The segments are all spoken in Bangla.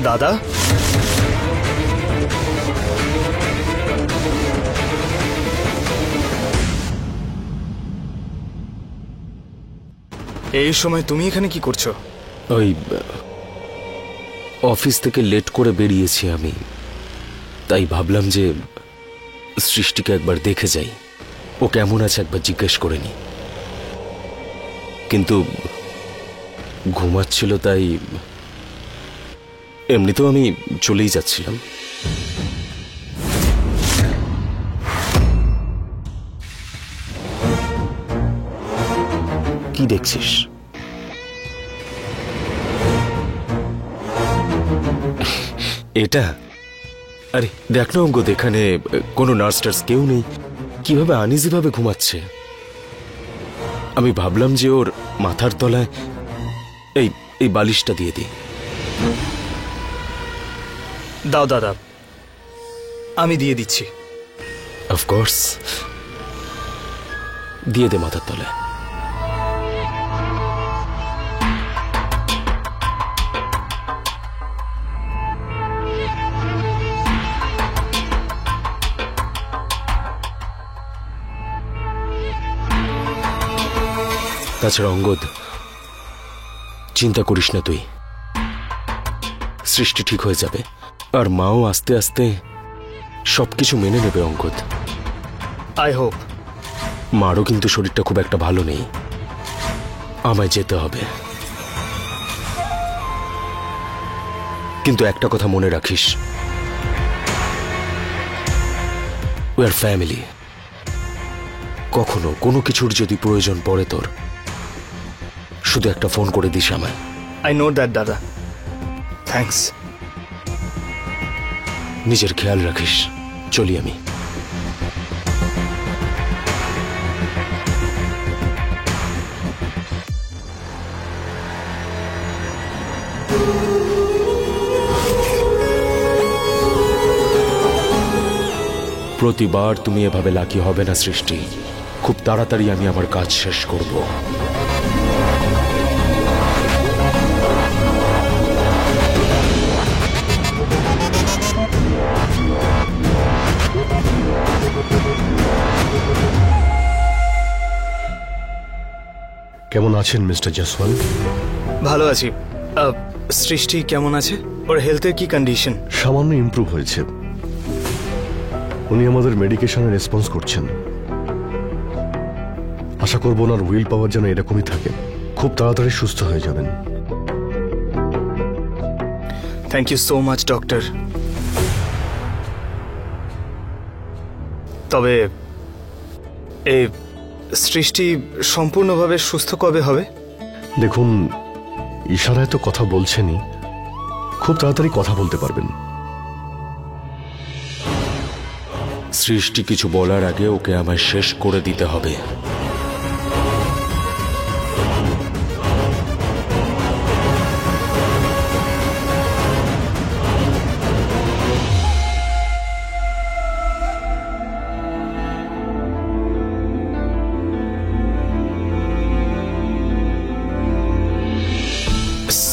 দাদা, এই সময় তুমি এখানে কি করছো? ওই অফিস থেকে লেট করে বেরিয়েছি আমি, তাই ভাবলাম যে সৃষ্টিকে একবার দেখে যাই, ও কেমন আছে একবার জিজ্ঞেস করে নি। কিন্তু ঘুমাচ্ছিল, তাই এমনিতেও আমি চলেই যাচ্ছিলাম। কি দেখছিস? এটা? আরে দেখ না অঙ্গদ, এখানে কোনো নার্স টার্স কেউ নেই, কিভাবে আনইজি ভাবে ঘুমাচ্ছে। আমি ভাবলাম যে ওর মাথার তলায় এই বালিশটা দিয়ে দিই। দাও দাদা, আমি দিয়ে দিচ্ছি। অফকোর্স, দিয়ে দে মাথার তলায়। তাছাড়া অঙ্গদ, চিন্তা করিস না তুই, সৃষ্টি ঠিক হয়ে যাবে, আর মাও আস্তে আস্তে সবকিছু মেনে নেবে অঙ্গদ। I hope. মারও কিন্তু শরীরটা খুব একটা ভালো নেই, আমায় যেতে হবে। কিন্তু একটা কথা মনে রাখিস, উই আর ফ্যামিলি। কখনো কোনো কিছুর যদি প্রয়োজন পড়ে তোর, শুধু একটা ফোন করে দিস আমায়। আই নো দ্যাট দাদা, থ্যাঙ্কস। নিজের খেয়াল রাখিস। চলি আমি। প্রতিবার তুমি এভাবে লাকি হবে না সৃষ্টি, খুব তাড়াতাড়ি আমি আমার কাজ শেষ করব। কেমন আছেন মিস্টার জয়সওয়াল? ভালো আছি। সৃষ্টি কেমন আছে? ওর হেলথের কি কন্ডিশন? সামান্য ইমপ্রুভ হয়েছে। উনি আমাদের মেডিকেশনে রেসপন্স করছেন। আশা করব ওনার উইল পাওয়ার যেন এরকমই থাকে, খুব তাড়াতাড়ি সুস্থ হয়ে যাবেন। Thank you so much doctor. তবে এই সৃষ্টি সম্পূর্ণভাবে সুস্থ কবে হবে? দেখুন, ইশারায় তো কথা বলছেনই, খুব তাড়াতাড়ি কথা বলতে পারবেন। সৃষ্টি কিছু বলার আগে ওকে আমায় শেষ করে দিতে হবে।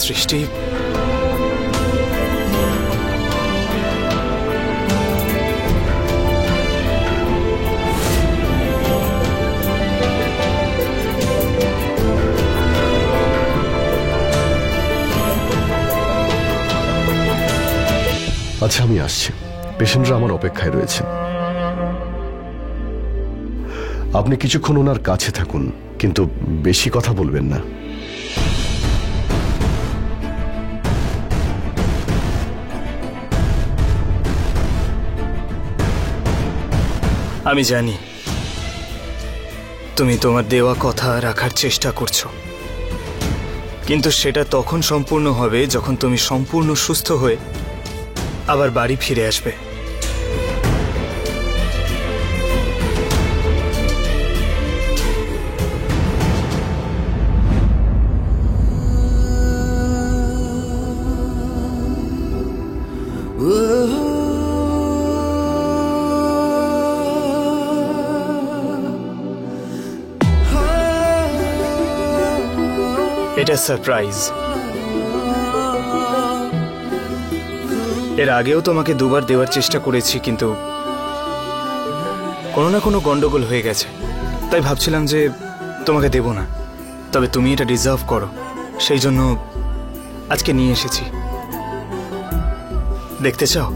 সৃষ্টি, আচ্ছা, আমি আসছি। পেশেন্টরা আমার অপেক্ষায় রয়েছে। আপনি কিছুক্ষণ ওনার কাছে থাকুন, কিন্তু বেশি কথা বলবেন না। আমি জানি তুমি তোমার দেওয়া কথা রাখার চেষ্টা করছো, কিন্তু সেটা তখন সম্পূর্ণ হবে যখন তুমি সম্পূর্ণ সুস্থ হয়ে আবার বাড়ি ফিরে আসবে। এটা সারপ্রাইজ। এর আগেও তোমাকে দুবার দেওয়ার চেষ্টা করেছি, কিন্তু কোনো না কোনো গন্ডগোল হয়ে গেছে। তাই ভাবছিলাম যে তোমাকে দেব না, তবে তুমি এটা ডিজার্ভ করো, সেই জন্য আজকে নিয়ে এসেছি। দেখতে চাও?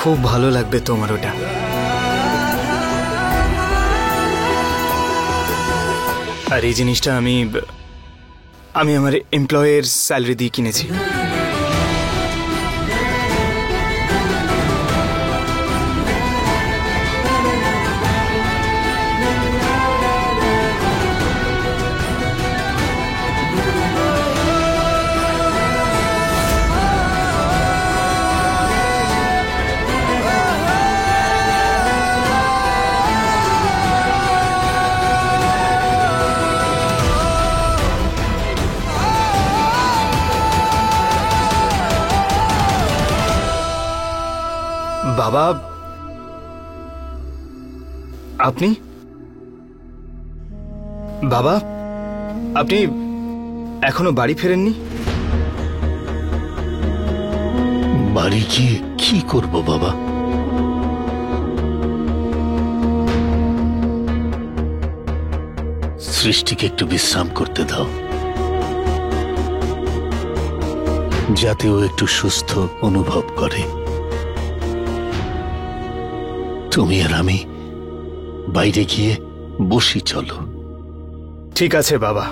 খুব ভালো লাগবে তোমার ওটা। আর এই জিনিসটা আমি আমার এমপ্লয়ের স্যালারি দিয়ে কিনেছি। বাবা, আপনি এখনো বাড়ি ফেরেননি? বাড়ি গিয়ে কি করব বাবা? সৃষ্টিকে একটু বিশ্রাম করতে দাও, যাতে ও একটু সুস্থ অনুভব করে। তুমি আর আমি বাইরে গিয়ে বসি, চলো। ঠিক আছে বাবা।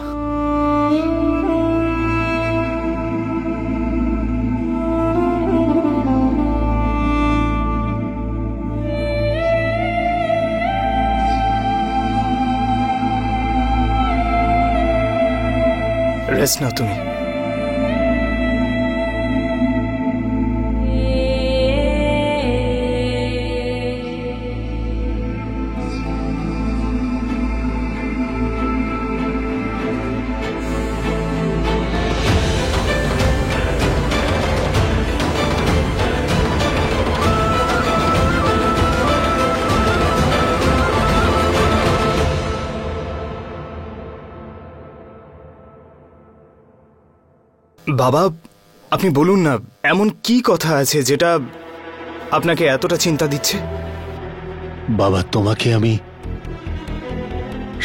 রেস্ট নাও তুমি। বাবা, আপনি বলুন না, এমন কি কথা আছে যেটা আপনাকে এতটা চিন্তা দিচ্ছে? বাবা, তোমাকে আমি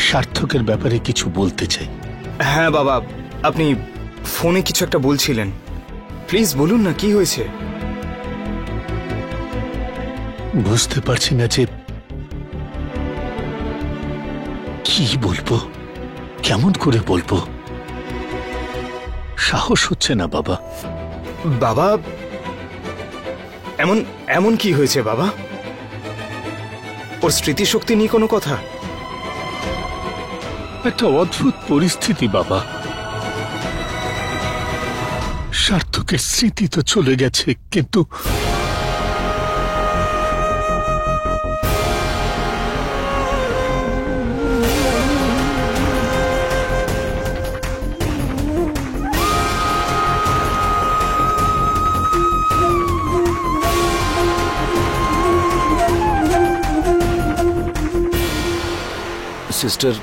সার্থকের ব্যাপারে কিছু বলতে চাই। হ্যাঁ বাবা, আপনি ফোনে কিছু একটা বলছিলেন, প্লিজ বলুন না, কি হয়েছে? বুঝতে পারছি না যে কি বলবো, কেমন করে বলবো, সাহস হচ্ছে না বাবা। বাবা, এমন এমন কি হয়েছে বাবা? ওর স্মৃতিশক্তি নিয়ে কোনো কথা? একটা অদ্ভুত পরিস্থিতি বাবা। সার্থকের স্মৃতি তো চলে গেছে, কিন্তু সিস্টার,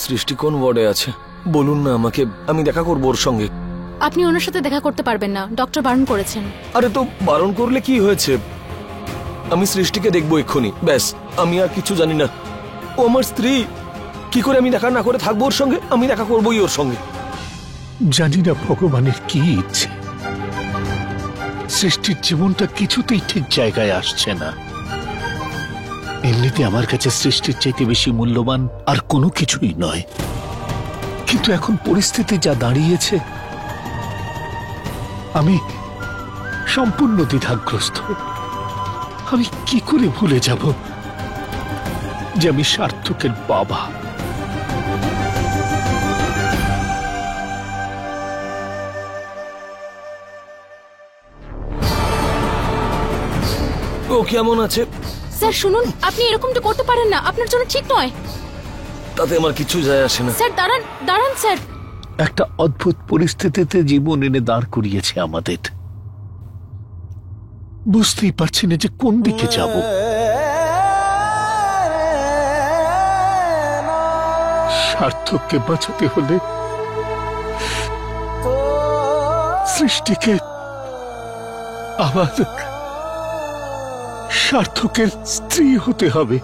সৃষ্টি কোন ওয়ার্ডে আছে বলুন না আমাকে, আমি দেখা করবো ওর সঙ্গে। আপনি ওনার সাথে দেখা করতে পারবেন না, ডক্টর বারণ করেছেন। আরে তো বারণ করলে কি হয়েছে, আমি সৃষ্টিকে দেখবো এক্ষুনি, ব্যাস। আমি আর কিছু জানি না, ও আমার স্ত্রী, কি করে আমি দেখা না করে থাকবো ওর সঙ্গে? আমি দেখা করবোই ওর সঙ্গে। জানি না ভগবানের কি ইচ্ছে, সৃষ্টির জীবনটা কিছুতেই ঠিক জায়গায় আসছে না। এমনিতে আমার কাছে সৃষ্টির চাইতে বেশি মূল্যবান আর কোনো কিছুই নয়, কিন্তু এখন পরিস্থিতি যা দাঁড়িয়েছে, আমি সম্পূর্ণ দ্বিধাগ্রস্ত। আমি কি করে ভুলে যাব যে আমি সার্থকের বাবা? ও কেমন আছে? স্যার শুনুন, আপনি এরকমটা করতে পারেন না, আপনার জন্য ঠিক নয়। তাতে আমার কিছু যায় আসে না। স্যার দাঁড়ান দাঁড়ান স্যার। একটা অদ্ভুত পরিস্থিতিতে জীবন এনে দাঁড় করিয়েছে আমাদের। বুঝতেই পারছি না যে কোন দিকে যাব। সার্থককে বাঁচাতে হলে সৃষ্টিকে আবার সার্থকের স্ত্রী হতে হবে।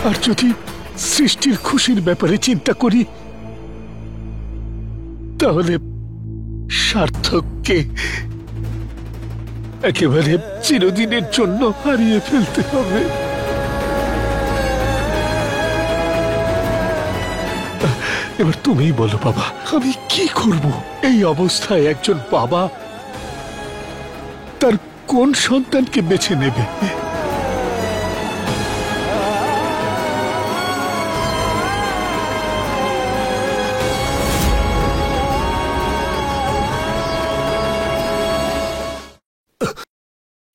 আর যদি সৃষ্টির খুশির ব্যাপারে চিন্তা করি, তাহলে সার্থককে একেবারে চিরদিনের জন্য হারিয়ে ফেলতে হবে। এবার তুমিই বলো বাবা, আমি কি করব? এই অবস্থায় একজন বাবা তার কোন সন্তানকে বেছে নেবে?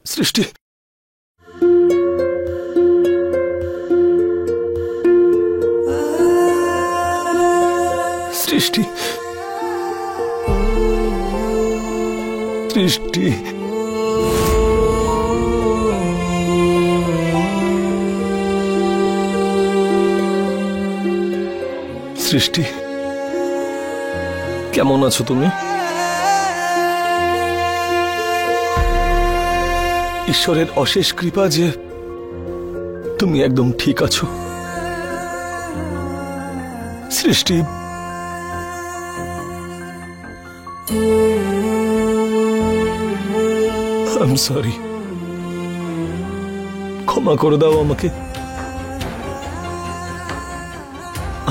সৃষ্টি, সৃষ্টি, সৃষ্টি, সৃষ্টি, কেমন আছো তুমি? ঈশ্বরের অশেষ কৃপা যে তুমি একদম ঠিক আছো। সৃষ্টি, আই এম সরি, ক্ষমা করে দাও আমাকে।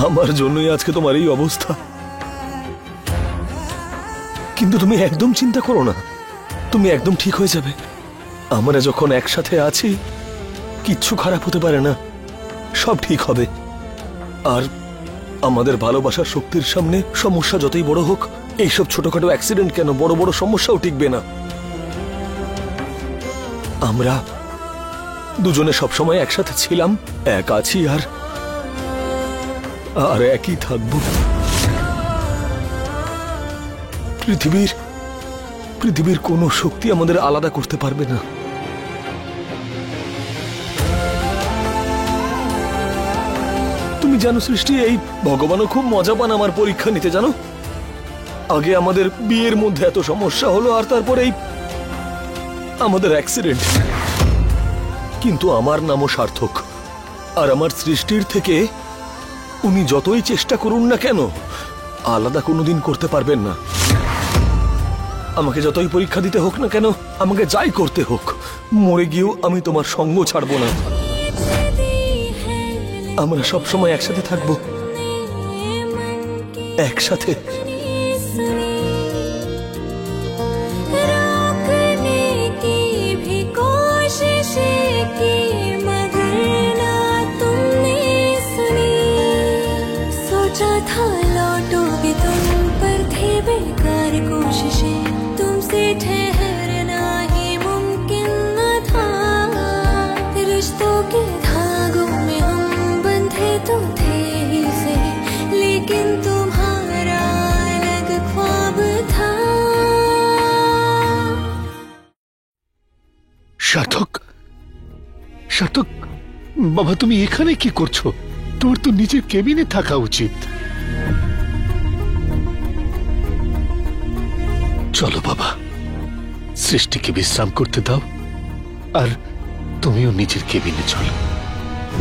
আমার জন্যই আজকে তোমার এই অবস্থা। কিন্তু তুমি একদম চিন্তা করো না, তুমি একদম ঠিক হয়ে যাবে। আমরা যখন একসাথে আছি, কিচ্ছু খারাপ হতে পারে না, সব ঠিক হবে। আর আমাদের ভালোবাসার শক্তির সামনে সমস্যা যতই বড় হোক, এইসব ছোটখাটো অ্যাক্সিডেন্ট কেন, বড় বড় সমস্যাও টিকবে না। আমরা দুজনে সবসময় একসাথে ছিলাম, এক আছি আর একই থাকবো। পৃথিবীর কোনো শক্তি আমাদের আলাদা করতে পারবে না। তুমি জানো সৃষ্টি, এই ভগবানও খুব মজা পান আমার পরীক্ষা নিতে, জানো। আগে আমাদের বিয়ের মধ্যে এত সমস্যা হলো, আর তারপরে আমাদের অ্যাক্সিডেন্ট। কিন্তু আমার নামও সার্থক, আর আমার সৃষ্টির থেকে উনি যতই চেষ্টা করুন না কেন, আলাদা কোনোদিন করতে পারবেন না। আমাকে যতই পরীক্ষা দিতে হোক না কেন, আমাকে যাই করতে হোক, মরে গিয়েও আমি তোমার সঙ্গ ছাড়বো না। আমরা সবসময় একসাথে থাকবো, একসাথে। সার্থক, সার্থক বাবা, তুমি এখানে কি করছো? তোমার তো নিজের কেবিনে থাকা উচিত। চলো বাবা, সৃষ্টিকে বিশ্রাম করতে দাও, আর তুমিও নিজের কেবিনে চলো।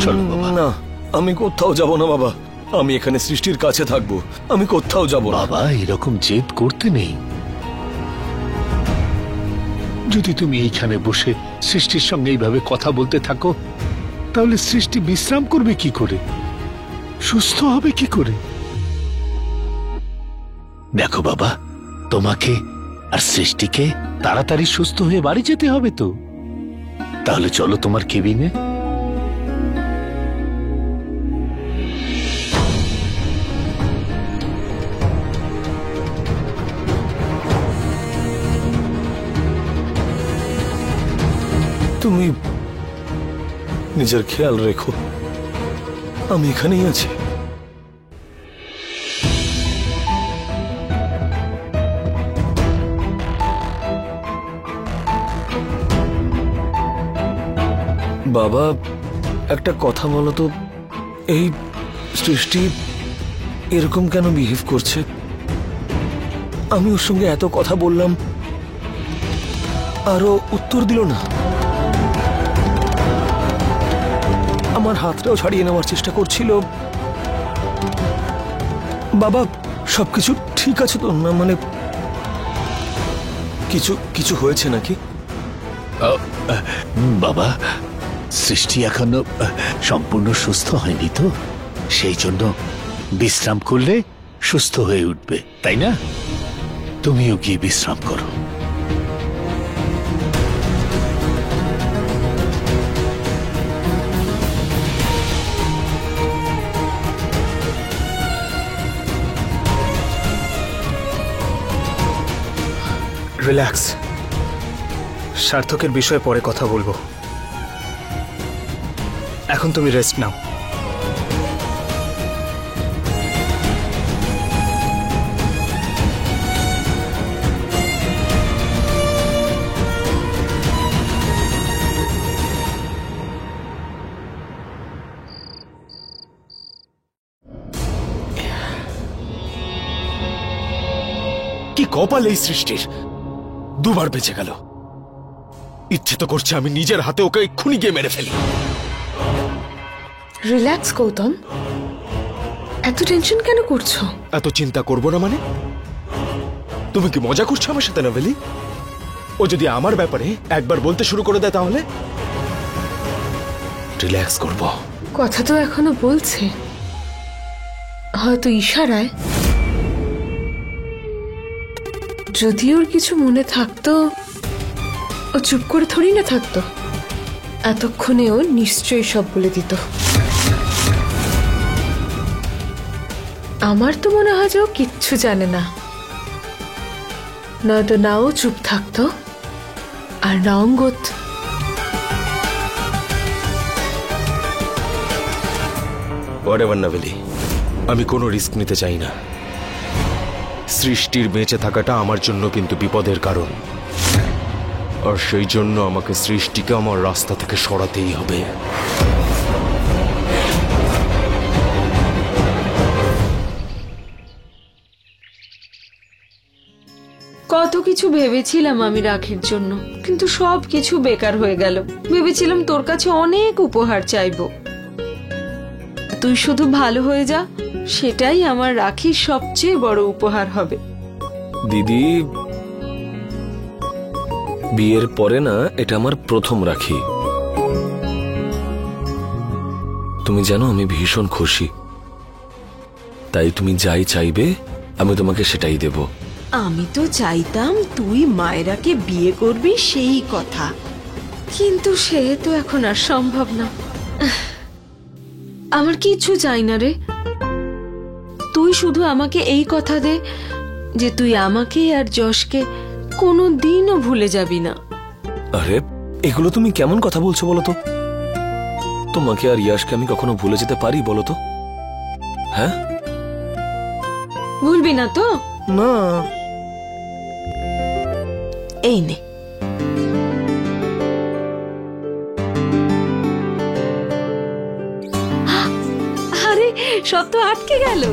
চলো বাবা। না, আমি কোথাও যাব না বাবা, আমি এখানে সৃষ্টির কাছে থাকবো, আমি কোথাও যাব না। বাবা, এরকম জেদ করতে নেই। যদি তুমি এইখানে বসে সৃষ্টির সঙ্গে এইভাবে কথা বলতে থাকো, তাহলে সৃষ্টি বিশ্রাম করবে কি করে, সুস্থ হবে কি করে? দেখো বাবা, তোমাকে আর সৃষ্টিকে তাড়াতাড়ি সুস্থ হয়ে বাড়ি যেতে হবে তো। তাহলে চলো তোমার কেবিনে। তুমি নিজের খেয়াল রেখো, আমি এখানেই আছি। বাবা, একটা কথা বলো তো, এই সৃষ্টি এরকম কেন বিহেভ করছে? আমি ওর সঙ্গে এত কথা বললাম, আরও উত্তর দিল না। আমার হাতটাও ছাড়িয়ে নেওয়ার চেষ্টা করছিল। বাবা, সবকিছু ঠিক আছে তো? না মানে কিছু কিছু হয়েছে নাকি? বাবা, সৃষ্টি এখনো সম্পূর্ণ সুস্থ হয়নি তো, সেই জন্য বিশ্রাম করলে সুস্থ হয়ে উঠবে, তাই না? তুমিও গিয়ে বিশ্রাম করো। রিল্যাক্স। সার্থকের বিষয়ে পরে কথা বলবো, এখন তুমি রেস্ট নাও। কি কপাল এই সৃষ্টির, দুবার বেঁচে গেল। ইচ্ছে তো করছে আমি নিজের হাতে ওকে এক্ষুনি গিয়ে মেরে ফেলি। রিল্যাক্স গৌতম, এত টেনশন কেন করছো? এত চিন্তা করবো না মানে? তুমি কি মজা করছো আমার সাথে নভেলি? ও যদি আমার ব্যাপারে একবার বলতে শুরু করে দেয় তাহলে রিল্যাক্স করব। কথা তো এখনো বলছে, হয়তো ইশারায়। যদি ওর কিছু মনে থাকতো ও চুপ করে থরি না থাকতো, এতক্ষণে ও নিশ্চয়ই সব বলে দিত। আমার তো মনে হয় যে ও কিচ্ছু জানে না, নয়তো না ও চুপ থাকতো আর না অঙ্গত। হোয়াটএভার নভেলি, আমি কোনো রিস্ক নিতে চাই না। সৃষ্টির বেঁচে থাকাটা আমার জন্য কিন্তু বিপদের কারণ, আর সেই জন্য আমাকে সৃষ্টিকে আমার রাস্তা থেকে সরাতেই হবে। কত কিছু ভেবেছিলাম আমি রাখির জন্য, কিন্তু সব কিছু বেকার হয়ে গেল। ভেবেছিলাম তোর কাছে অনেক উপহার চাইবো, তুই শুধু ভালো হয়ে যা, সেটাই আমার রাখির সবচেয়ে বড় উপহার হবে। দিদি, বিয়ের পরে না এটা আমার প্রথম রাখি। তুমি জানো আমি ভীষণ খুশি, তাই তুমি যাই চাইবে আমি তোমাকে সেটাই দেব। আমি তো চাইতাম তুই মায়েরাকে বিয়ে করবি, সেই কথা, কিন্তু সে তো এখন আর সম্ভব না। আমার কিচ্ছু চাই না রে, তুই শুধু আমাকে এই কথা দে যে তুই আমাকে আর যশকে কোনো দিনও ভুলে যাবি না। আরে এগুলো তুমি কেমন কথা বলছো বলো তো? তোমাকে আর ইয়াশকে আমি কখনো ভুলে যেতে পারি বলো তো? হ্যাঁ, ভুলবি না তো? না। এই নে, আরে সব তো আটকে গেল।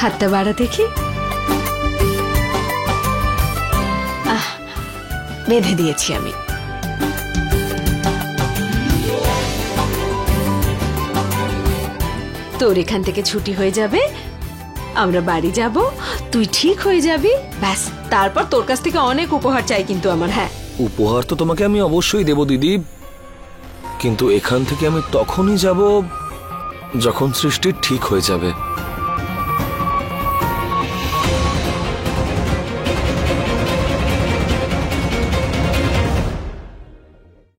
হাতটা বাড়া দেখি। বেঁধে দিয়েছি আমি। তোর এখান থেকে ছুটি হয়ে যাবে, আমরা বাড়ি যাব, তুই ঠিক হয়ে যাবি, ব্যাস। তারপর তোর কাছ থেকে অনেক উপহার চাই কিন্তু আমার। হ্যাঁ, উপহার তো তোমাকে আমি অবশ্যই দেব দিদি, কিন্তু এখান থেকে আমি তখনই যাব যখন সৃষ্টি ঠিক হয়ে যাবে।